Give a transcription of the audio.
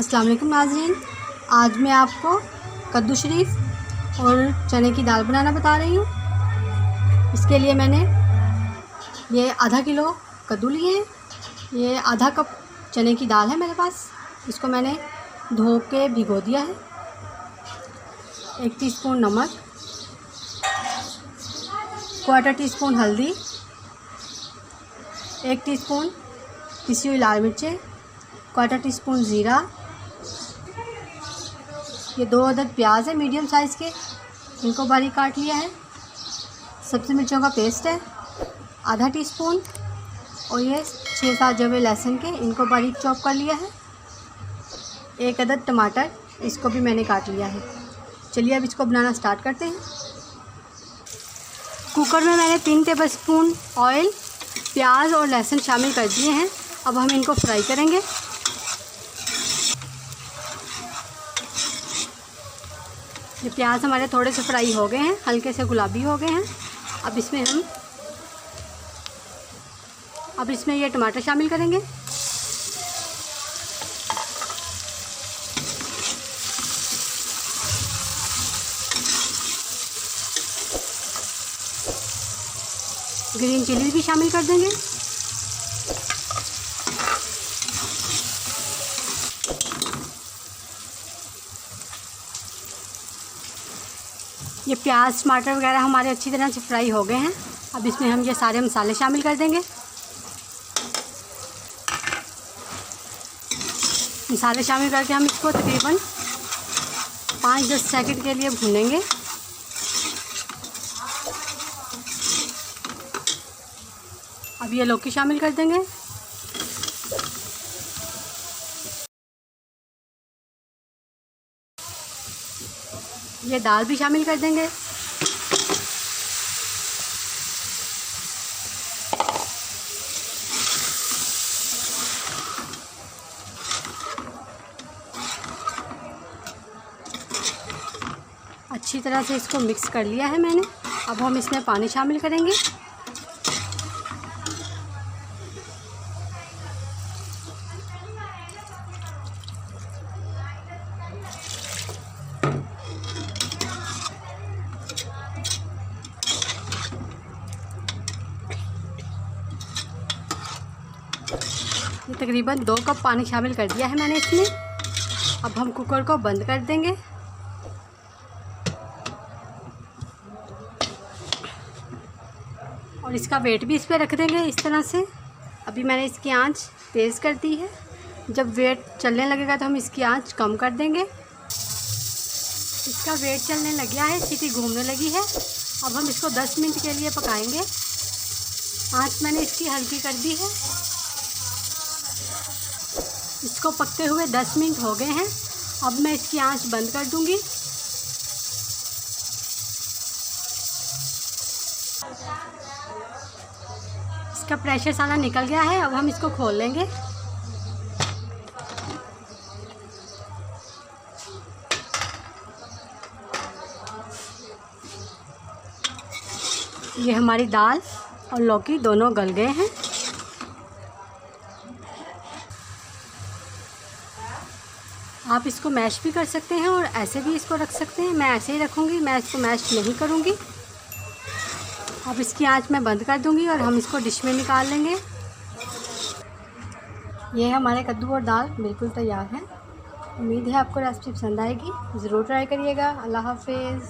अस्सलाम वालेकुम नाज़रीन। आज मैं आपको कद्दू शरीफ और चने की दाल बनाना बता रही हूँ। इसके लिए मैंने ये आधा किलो कद्दू लिए हैं, ये आधा कप चने की दाल है मेरे पास। इसको मैंने धो के भिगो दिया है। 1 टीस्पून नमक, 1/4 टीस्पून हल्दी, 1 टीस्पून पिसी हुई लाल मिर्चें, 1/4 टीस्पून ज़ीरा, ये 2 अदद प्याज है मीडियम साइज़ के, इनको बारीक काट लिया है। सब्ज़ी मिर्चों का पेस्ट है आधा टीस्पून, और ये 6-7 जवे लहसुन के, इनको बारीक चॉप कर लिया है। 1 अदद टमाटर, इसको भी मैंने काट लिया है। चलिए अब इसको बनाना स्टार्ट करते हैं। कुकर में मैंने 3 टेबलस्पून ऑयल, प्याज और लहसुन शामिल कर दिए हैं। अब हम इनको फ्राई करेंगे। ये प्याज हमारे थोड़े से फ्राई हो गए हैं, हल्के से गुलाबी हो गए हैं। अब इसमें ये टमाटर शामिल करेंगे। ग्रीन चिली भी शामिल कर देंगे। ये प्याज टमाटर वगैरह हमारे अच्छी तरह से फ्राई हो गए हैं। अब इसमें हम ये सारे मसाले शामिल कर देंगे। मसाले शामिल करके हम इसको तकरीबन 5-10 सेकंड के लिए भूनेंगे। अब ये लौकी शामिल कर देंगे। ये दाल भी शामिल कर देंगे। अच्छी तरह से इसको मिक्स कर लिया है मैंने। अब हम इसमें पानी शामिल करेंगे। ये तकरीबन 2 कप पानी शामिल कर दिया है मैंने इसमें। अब हम कुकर को बंद कर देंगे। और इसका वेट भी इस पर रख देंगे इस तरह से। अभी मैंने इसकी आंच तेज़ कर दी है। जब वेट चलने लगेगा तो हम इसकी आंच कम कर देंगे। इसका वेट चलने लग गया है, सीटी घूमने लगी है। अब हम इसको 10 मिनट के लिए पकाएंगे। आंच मैंने इसकी हल्की कर दी है। इसको पकते हुए 10 मिनट हो गए हैं। अब मैं इसकी आंच बंद कर दूंगी। इसका प्रेशर सारा निकल गया है। अब हम इसको खोल लेंगे। ये हमारी दाल और लौकी दोनों गल गए हैं। आप इसको मैश भी कर सकते हैं और ऐसे भी इसको रख सकते हैं। मैं ऐसे ही रखूँगी, मैं इसको मैश नहीं करूँगी। अब इसकी आंच मैं बंद कर दूँगी और हम इसको डिश में निकाल लेंगे। ये हमारे कद्दू और दाल बिल्कुल तैयार है। उम्मीद है आपको रेसिपी पसंद आएगी। ज़रूर ट्राई करिएगा। अल्लाह हाफिज़।